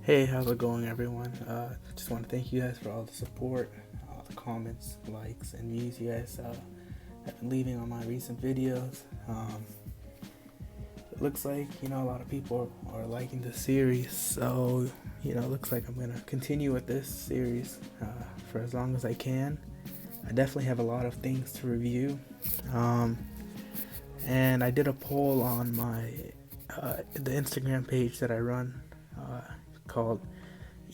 Hey, how's it going, everyone? Just want to thank you guys for all the support, all the comments, likes, and views you guys have been leaving on my recent videos. It looks like, a lot of people are liking the series, so, it looks like I'm going to continue with this series for as long as I can. I definitely have a lot of things to review. And I did a poll on my the Instagram page that I run called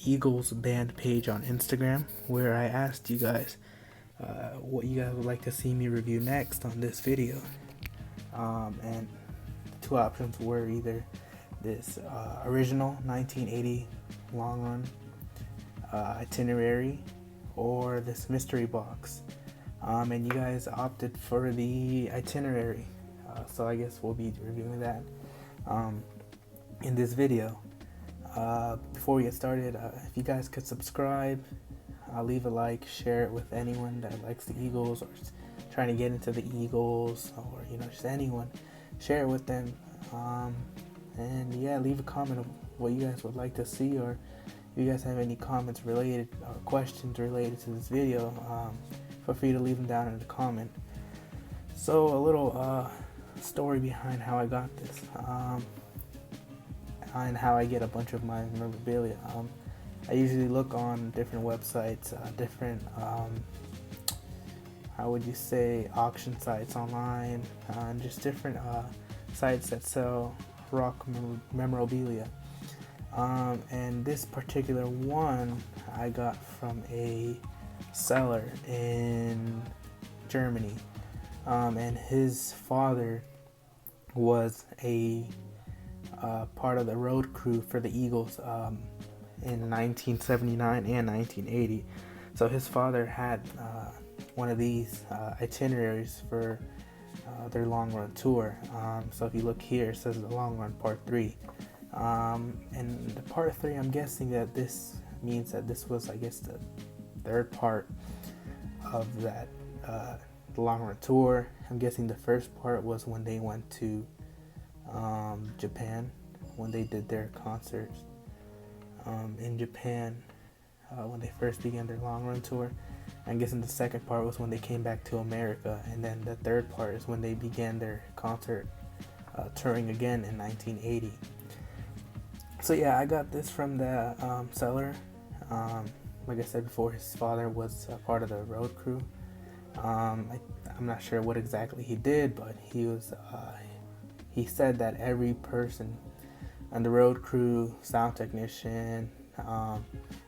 Eagles Band page on Instagram, where I asked you guys what you guys would like to see me review next on this video. And the two options were either this original 1980 long run itinerary or this mystery box. And you guys opted for the itinerary. So I guess we'll be reviewing that in this video. Before we get started, if you guys could subscribe, leave a like, share it with anyone that likes the Eagles or is trying to get into the Eagles, or just anyone, share it with them. And yeah, leave a comment of what you guys would like to see, or if you guys have any comments related or questions related to this video, feel free to leave them down in the comment. So a little story behind how I got this, and how I get a bunch of my memorabilia. I usually look on different websites, different how would you say, auction sites online, and just different sites that sell rock memorabilia. And this particular one I got from a seller in Germany, and his father was a part of the road crew for the Eagles in 1979 and 1980. So his father had one of these itineraries for their long run tour. So if you look here, it says the long run part 3. And the part 3, I'm guessing that this means that this was, I guess, the third part of that long run tour. I'm guessing the first part was when they went to Japan, when they did their concerts in Japan, when they first began their long run tour. I'm guessing the second part was when they came back to America, and then the third part is when they began their concert touring again in 1980. So yeah, I got this from the seller. Like I said before, his father was part of the road crew. I'm not sure what exactly he did, but he said that every person on the road crew, sound technician,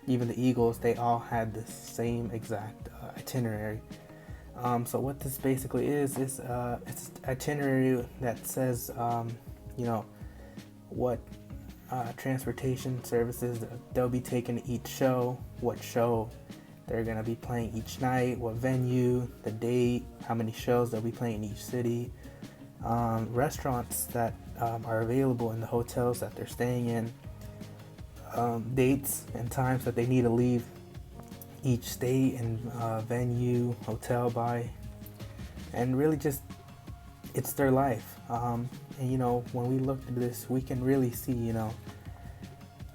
even the Eagles, they all had the same exact itinerary. So what this basically is it's itinerary that says, what transportation services they'll be taking to each show, what show they're going to be playing each night, what venue, the date, how many shows they'll be playing in each city, restaurants that are available in the hotels that they're staying in, dates and times that they need to leave each state and venue, hotel by, and really just it's their life. And when we look at this, we can really see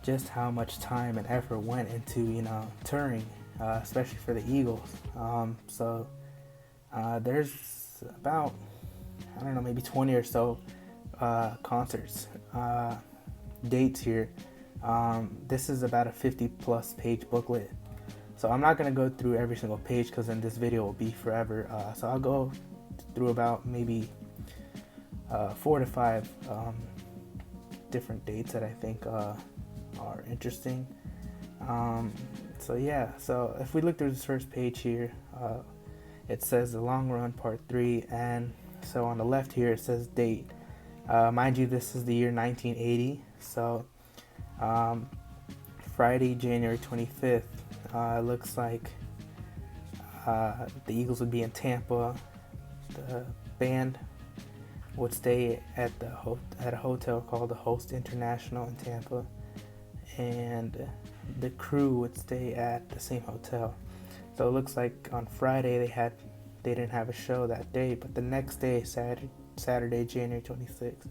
just how much time and effort went into touring, especially for the Eagles. So there's about, I don't know, maybe 20 or so concerts, dates here. This is about a 50 plus page booklet. So I'm not going to go through every single page because then this video will be forever. So I'll go through about maybe 4 to 5 different dates that I think are interesting. So yeah, so if we look through this first page here, it says the long run part 3, and so on the left here it says date. Mind you, this is the year 1980, so Friday, January 25th, looks like the Eagles would be in Tampa. The band would stay at a hotel called the Host International in Tampa, and the crew would stay at the same hotel. So it looks like on Friday they didn't have a show that day, but the next day, Saturday, January 26th,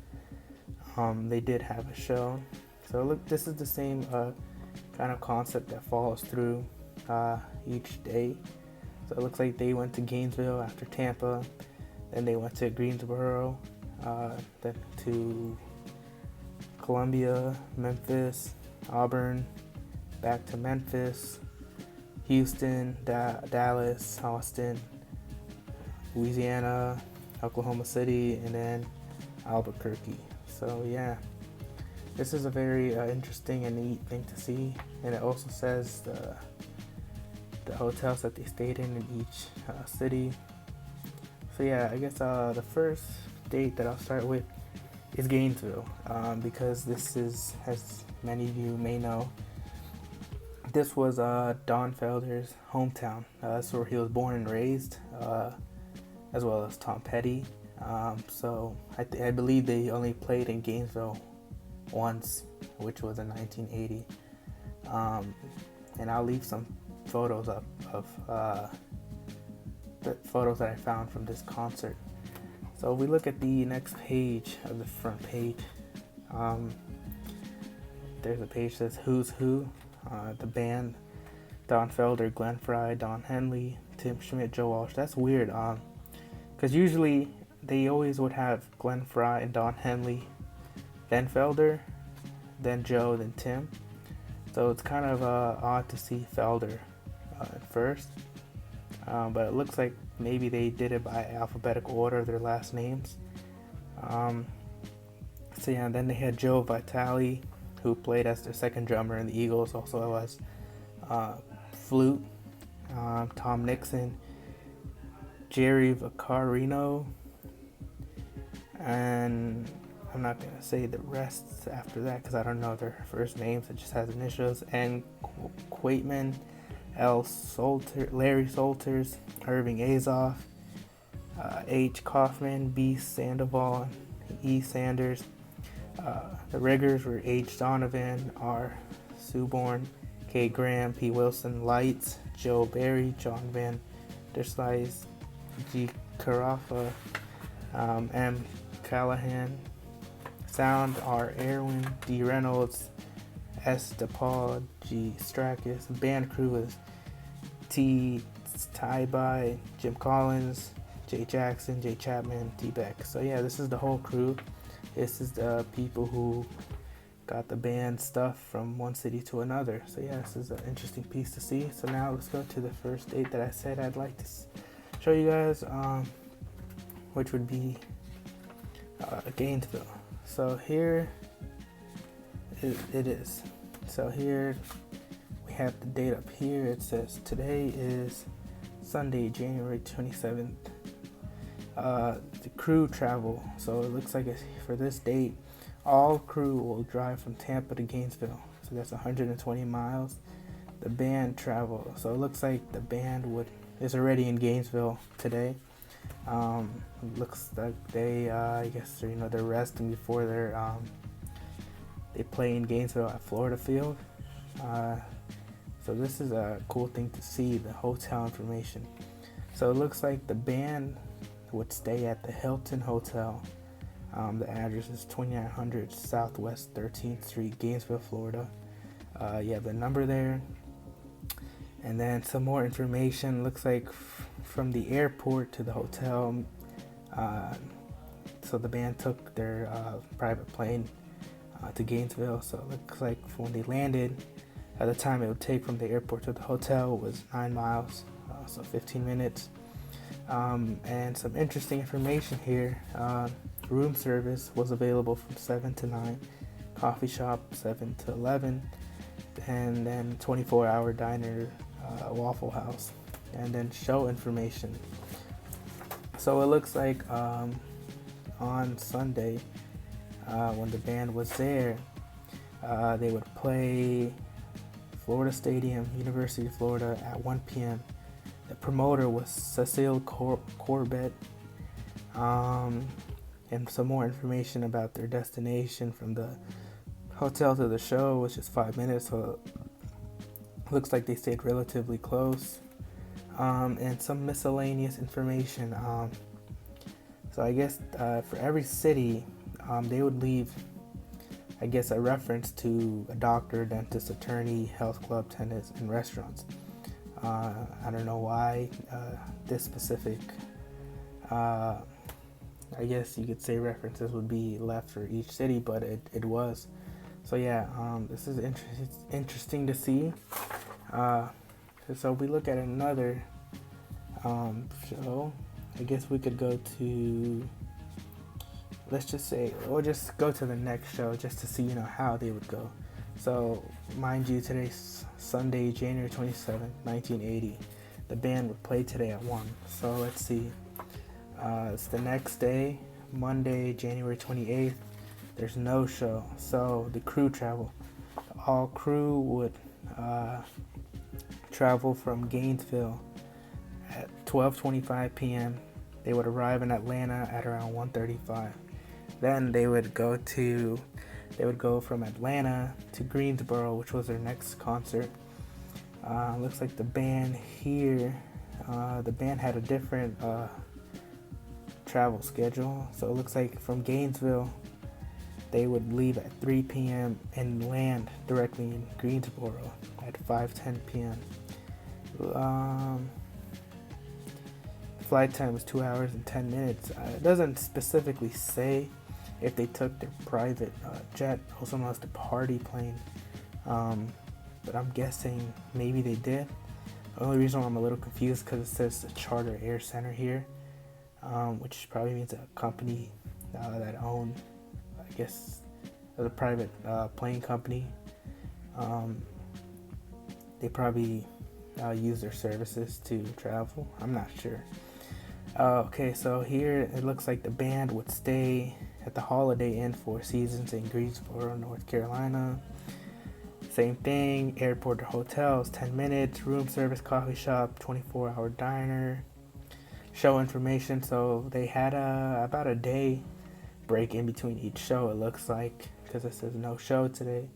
they did have a show. So look, this is the same kind of concept that follows through each day. So it looks like they went to Gainesville after Tampa, then they went to Greensboro, then to Columbia, Memphis, Auburn, back to Memphis, Houston, Dallas, Austin, Louisiana, Oklahoma City, and then Albuquerque. So yeah, this is a very interesting and neat thing to see, and it also says the hotels that they stayed in each city. So yeah, I guess the first date that I'll start with is Gainesville, because this is, as many of you may know, this was Don Felder's hometown. That's where he was born and raised, as well as Tom Petty. So I believe they only played in Gainesville once, which was in 1980. And I'll leave some photos up of the photos that I found from this concert. So if we look at the next page of the front page, there's a page that says Who's Who. The band: Don Felder, Glenn Frey, Don Henley, Tim Schmit, Joe Walsh. That's weird, because usually they always would have Glenn Frey and Don Henley, then Felder, then Joe, then Tim. So it's kind of odd to see Felder at first, but it looks like maybe they did it by alphabetical order of their last names. So yeah, and then they had Joe Vitale, who played as their second drummer in the Eagles, also as flute. Tom Nixon, Jerry Vaccarino, and I'm not going to say the rest after that because I don't know their first names. It just has initials. And Quaitman, Larry Salters, Irving Azoff, H. Kaufman, B. Sandoval, E. Sanders. The riggers were H. Donovan, R. Suborn, K. Graham, P. Wilson, Lights, Joe Barry, John Van der Slice, G. Carafa, M. Callahan. Sound, R. Erwin, D. Reynolds, S. DePaul, G. Strakis. Band crew is T. Tybye, Jim Collins, J. Jackson, J. Chapman, T. Beck. So yeah, this is the whole crew. This is the people who got the band stuff from one city to another. So yeah, this is an interesting piece to see. So now let's go to the first date that I said I'd like to show you guys, which would be Gainesville. So here it is. So here we have the date up here. It says today is Sunday, January 27th. The crew travel. So it looks like for this date, all crew will drive from Tampa to Gainesville. So that's 120 miles. The band travel. So it looks like the band is already in Gainesville today. Looks like they, I guess, they're resting before they play in Gainesville at Florida Field. So this is a cool thing to see, the hotel information. So it looks like the band would stay at the Hilton Hotel. The address is 2900 Southwest 13th Street, Gainesville, Florida. You have the number there. And then some more information. Looks like from the airport to the hotel. So the band took their private plane to Gainesville. So it looks like when they landed, at the time it would take from the airport to the hotel was 9 miles, so 15 minutes. And some interesting information here. Room service was available from 7 to 9, coffee shop 7 to 11, and then 24-hour diner, Waffle House, and then show information. So it looks like on Sunday, when the band was there, they would play Florida Stadium, University of Florida at 1 p.m. The promoter was Cecile Corbett. And some more information about their destination from the hotel to the show, which is 5 minutes, so it looks like they stayed relatively close. And some miscellaneous information. So I guess for every city, they would leave I guess a reference to a doctor, dentist, attorney, health club, tennis, and restaurants. I don't know why this specific, I guess you could say references would be left for each city, but it was. So yeah, this is interesting to see. So we look at another show. I guess we could go to, let's just say, or just go to the next show just to see, how they would go. So, mind you, today's Sunday, January 27th, 1980. The band would play today at 1. So, let's see. It's the next day, Monday, January 28th. There's no show. So, the crew travel. All crew would travel from Gainesville at 12:25 p.m. They would arrive in Atlanta at around 1:35. Then they would go from Atlanta to Greensboro, which was their next concert. Looks like the band here, the band had a different travel schedule. So it looks like from Gainesville, they would leave at 3 p.m. and land directly in Greensboro at 5:10 p.m. Flight time was 2 hours and 10 minutes. It doesn't specifically say if they took their private jet, also known as the party plane, but I'm guessing maybe they did. The only reason why I'm a little confused because it says the Charter Air Center here, which probably means a company that own, I guess, a private plane company. They probably use their services to travel. I'm not sure. Okay, so here it looks like the band would stay at the Holiday Inn Four Seasons in Greensboro, North Carolina. Same thing, airport to hotels, 10 minutes, room service, coffee shop, 24-hour diner. Show information, so they had about a day break in between each show, it looks like, because it says no show today.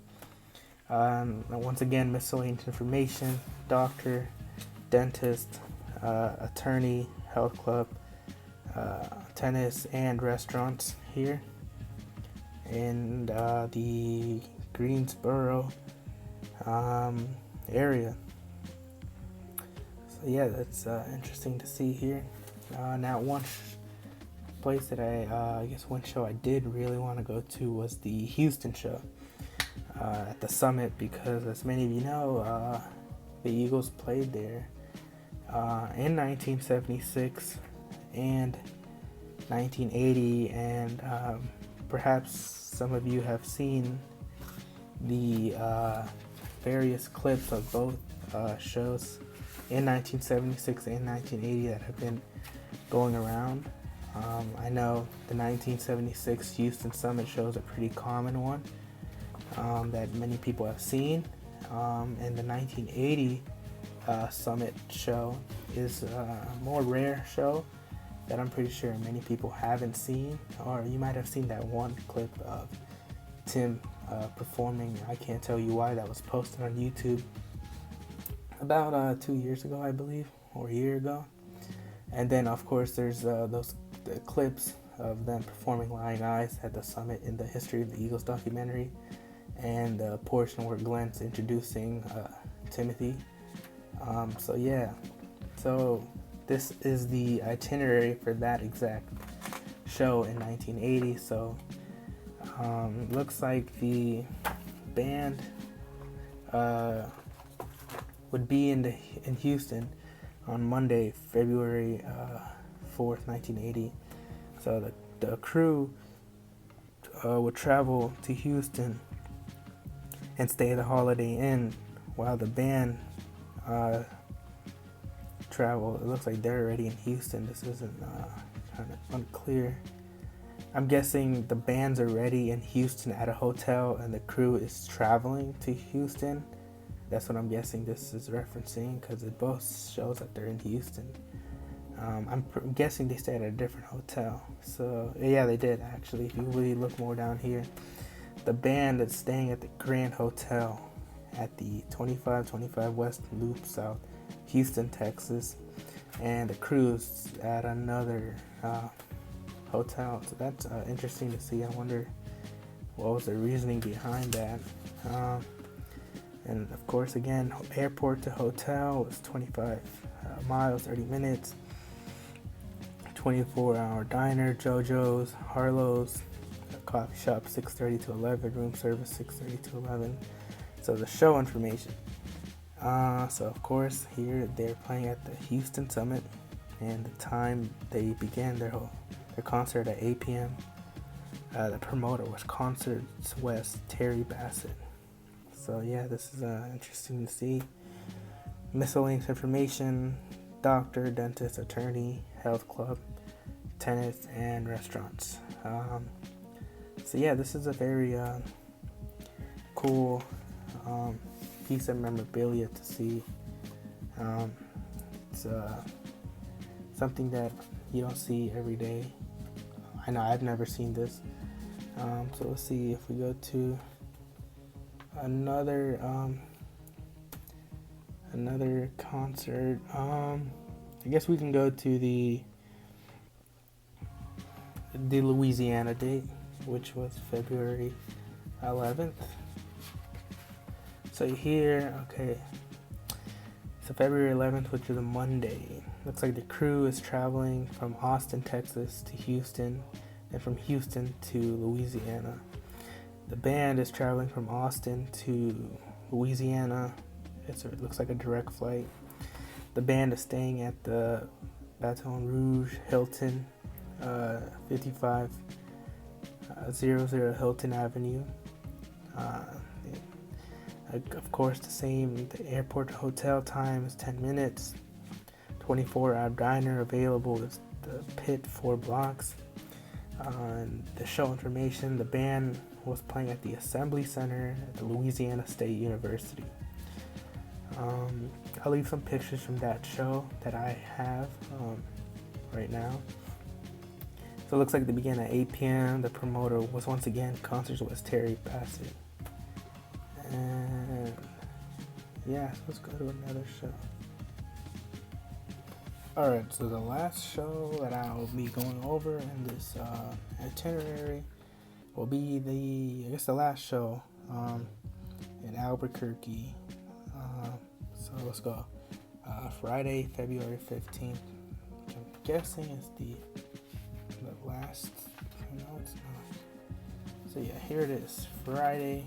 Once again, miscellaneous information, doctor, dentist, attorney, health club, tennis, and restaurants here in the Greensboro area. So yeah, that's interesting to see here. Now one place that I guess one show I did really want to go to was the Houston show at the Summit, because as many of you know, the Eagles played there in 1976 and 1980, and perhaps some of you have seen the various clips of both shows in 1976 and 1980 that have been going around. I know the 1976 Houston Summit show is a pretty common one that many people have seen, and the 1980 Summit show is a more rare show that I'm pretty sure many people haven't seen, or you might have seen that one clip of Tim performing I Can't Tell You Why that was posted on YouTube about 2 years ago, I believe, or a year ago. And then of course there's the clips of them performing Lying Eyes at the Summit in the History of the Eagles documentary, and the portion where Glenn's introducing Timothy. So yeah, so this is the itinerary for that exact show in 1980. So looks like the band would be in Houston on Monday, February 4th, 1980. So the crew would travel to Houston and stay at the Holiday Inn while the band travel. It looks like they're already in Houston. This isn't kind of unclear. I'm guessing the band's already in Houston at a hotel and the crew is traveling to Houston. That's what I'm guessing this is referencing, because it both shows that they're in Houston. I'm guessing they stayed at a different hotel. So yeah, they did actually. If you really look more down here, the band is staying at the Grand Hotel at the 2525 West Loop South, Houston, Texas, and the crew's at another hotel. So that's interesting to see. I wonder what was the reasoning behind that. And of course, again, airport to hotel was 25 miles, 30 minutes. 24-hour diner, JoJo's, Harlow's, coffee shop 6:30 to 11, room service 6:30 to 11. So the show information. So of course here they're playing at the Houston Summit, and the time they began their concert at 8 p.m. The promoter was Concerts West Terry Bassett. So yeah, this is interesting to see. Miscellaneous information: doctor, dentist, attorney, health club, tennis, and restaurants. So yeah, this is a very cool piece of memorabilia to see. It's something that you don't see every day. I know I've never seen this. So let's see if we go to another concert. I guess we can go to the Louisiana date, which was February 11th. So here, okay, so February 11th, which is a Monday. Looks like the crew is traveling from Austin, Texas to Houston, and from Houston to Louisiana. The band is traveling from Austin to Louisiana. It looks like a direct flight. The band is staying at the Baton Rouge Hilton, 5500 Hilton Avenue. Of course, the airport to hotel time is 10 minutes. 24-hour diner available is the Pit 4 blocks. The show information: the band was playing at the Assembly Center at the Louisiana State University. I'll leave some pictures from that show that I have right now. So it looks like they began at 8 p.m. The promoter was once again Concerts West Terry Bassett. And yeah, so let's go to another show. Alright, so the last show that I'll be going over in this itinerary will be the last show in Albuquerque. So let's go. Friday, February 15th, which I'm guessing is the last. No, it's not. So yeah, here it is. Friday,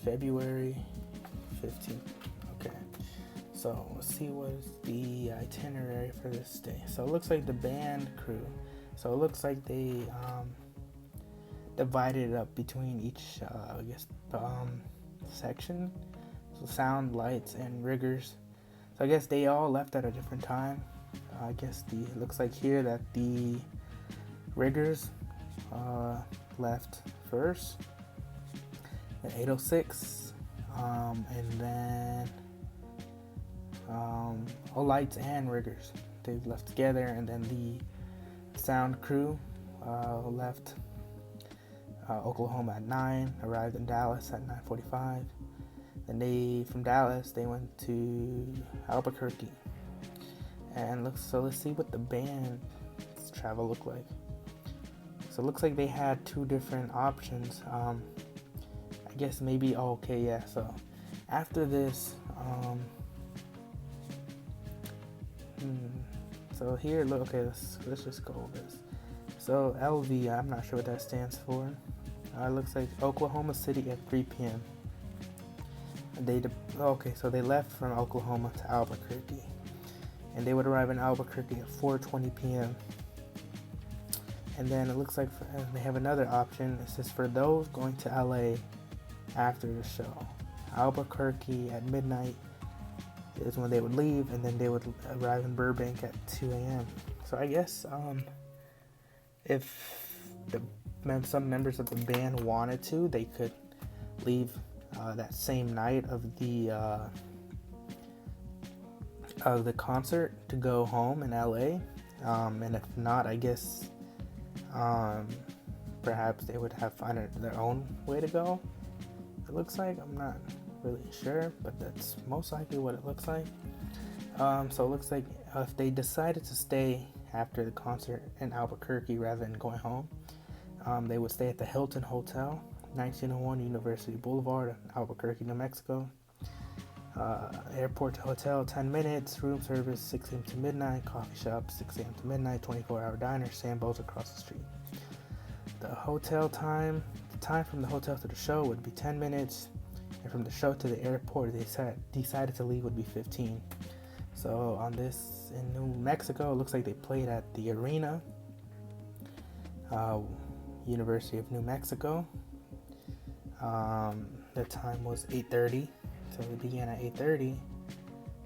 February 15th. Okay. So let's see what is the itinerary for this day. So it looks like the band crew. So it looks like they divided it up between each, section. So sound, lights, and riggers. So I guess they all left at a different time. I guess it looks like here that the riggers left first at 8:06, and then lights and riggers, they've left together, and then the sound crew left Oklahoma at 9, arrived in Dallas at 9:45. Then from Dallas they went to Albuquerque, and let's see what the band's travel looked like. So it looks like they had two different options. I guess maybe so after this, so here, let's just go over this. So LV, I'm not sure what that stands for. It looks like Oklahoma City at 3 p.m. So they left from Oklahoma to Albuquerque, and they would arrive in Albuquerque at 4:20 p.m. And then it looks like they have another option. It says for those going to LA after the show, Albuquerque at midnight is when they would leave, and then they would arrive in Burbank at 2 a.m. So I guess if some members of the band wanted to, they could leave that same night of the concert to go home in LA, and if not, I guess perhaps they would have found their own way to go. It looks like, I'm not really sure, but that's most likely what it looks like. So it looks like if they decided to stay after the concert in Albuquerque rather than going home, They would stay at the Hilton Hotel, 1901 University Boulevard, Albuquerque, New Mexico. Airport to hotel, 10 minutes. Room service, 6 a.m. to midnight. Coffee shop, 6 a.m. to midnight. 24-hour diner, Sambo's across the street. The time from the hotel to the show would be 10 minutes. And from the show to the airport, they decided to leave would be 15. So on this in New Mexico, it looks like they played at the arena, University of New Mexico. The time was 8:30, so they began at 8:30.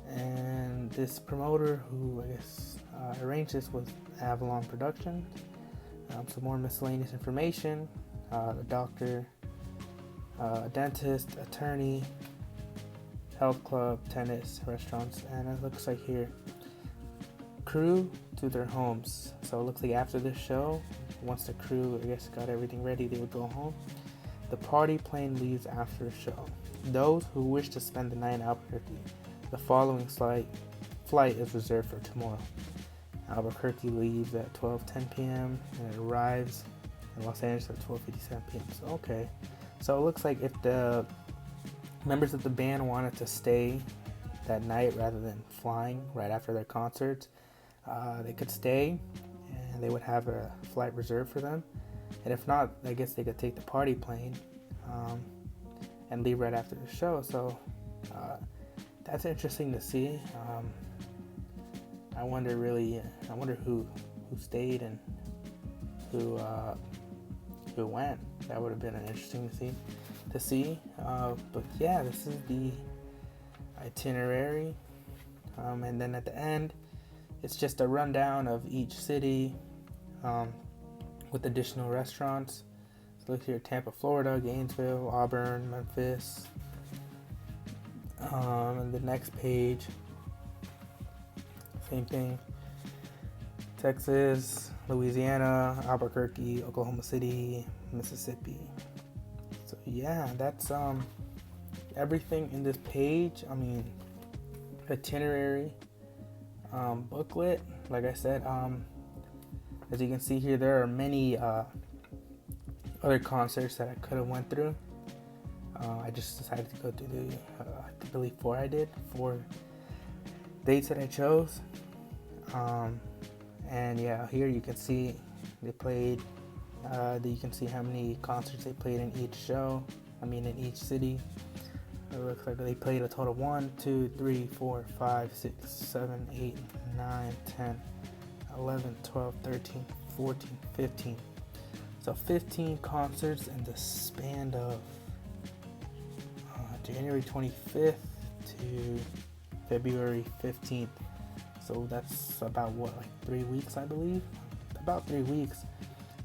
And this promoter, who I guess arranged this, was Avalon Productions. Some more miscellaneous information: the doctor, dentist, attorney, health club, tennis, restaurants, and it looks like here, crew to their homes. So it looks like after this show, once the crew, I guess, got everything ready, they would go home. The party plane leaves after the show. Those who wish to spend the night in Albuquerque, the following flight is reserved for tomorrow. Albuquerque leaves at 12:10 p.m. and it arrives in Los Angeles at 12:57 p.m. So okay, so it looks like if the members of the band wanted to stay that night rather than flying right after their concerts, they could stay and they would have a flight reserved for them. And if not, I guess they could take the party plane and leave right after the show. So that's interesting to see. I wonder who stayed and who went. That would have been interesting to see. But yeah, this is the itinerary. And then at the end, it's just a rundown of each city with additional restaurants. So look here: Tampa, Florida; Gainesville, Auburn, Memphis. And the next page, same thing: Texas, Louisiana, Albuquerque, Oklahoma City, Mississippi. So yeah, that's everything in this page. I mean, itinerary booklet. Like I said, as you can see here, there are many other concerts that I could have went through. I just decided to go to I believe four dates that I chose. And yeah, here you can see they played. You can see how many concerts they played in each show. In each city. It looks like they played a total of 1, 2, 3, 4, 5, 6, 7, 8, 9, 10, 11, 12, 13, 14, 15. So 15 concerts in the span of January 25th to February 15th. So that's about 3 weeks, I believe. About 3 weeks.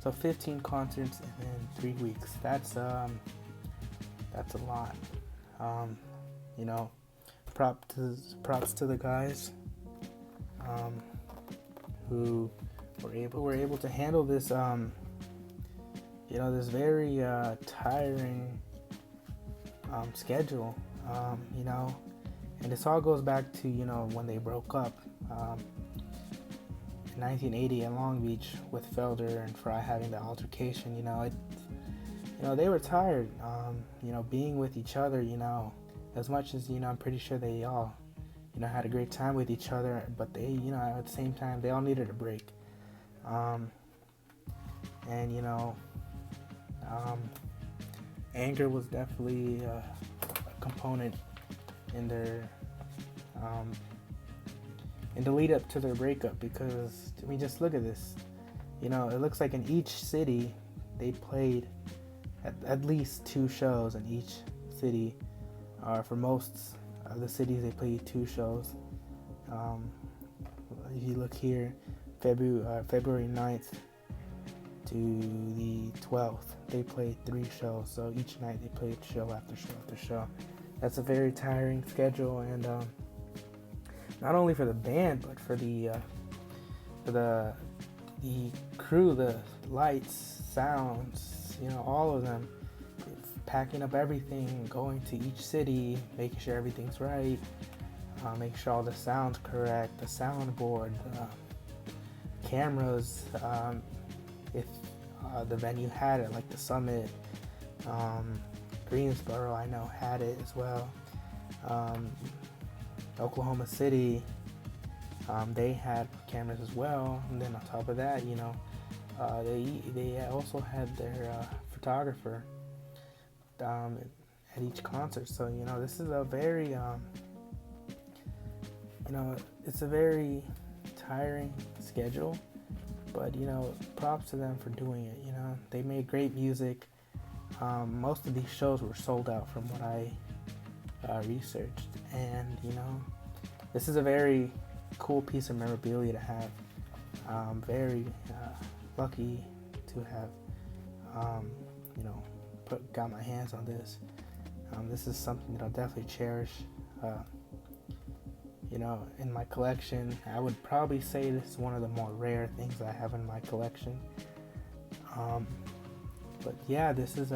So 15 concerts in 3 weeks. That's a lot. Props to the guys who were able to handle this this very tiring schedule, and this all goes back to when they broke up in 1980 in Long Beach with Felder and Frey having the altercation. They were tired, being with each other, as much as, I'm pretty sure they all, had a great time with each other, but they, at the same time, they all needed a break. Anger was definitely a component in their, in the lead up to their breakup, because, just look at this. It looks like in each city, they played at least 2 shows in each city. For most of the cities, they played 2 shows. If you look here, February 9th to the 12th, they played 3 shows. So each night they played show after show after show. That's a very tiring schedule, and not only for the band, but for the crew, the lights, sounds, all of them, packing up everything, going to each city, making sure everything's right, making sure all the sound's correct, the soundboard, cameras, if the venue had it, like the Summit. Greensboro, I know, had it as well. Oklahoma City, they had cameras as well. And then on top of that, you know, they also had their photographer at each concert. So, you know, this is a very, you know, it's a very tiring schedule, but, you know, props to them for doing it. You know, they made great music. Most of these shows were sold out from what I researched, and, you know, this is a very cool piece of memorabilia to have. Very lucky to have, you know, got my hands on this. This is something that I'll definitely cherish. You know, in my collection, I would probably say this is one of the more rare things I have in my collection. But yeah, this was,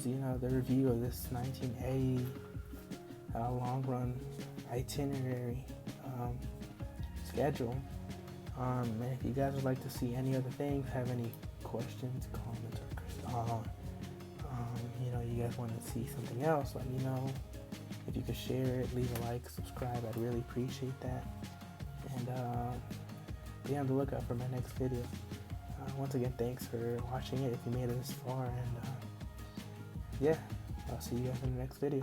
you know, the review of this 1980 long run itinerary schedule. And if you guys would like to see any other things, have any questions, comments, or you know, you guys want to see something else, let me know. If you could share it, leave a like, subscribe, I'd really appreciate that. And be on the lookout for my next video. Once again, thanks for watching it if you made it this far, and yeah, I'll see you guys in the next video.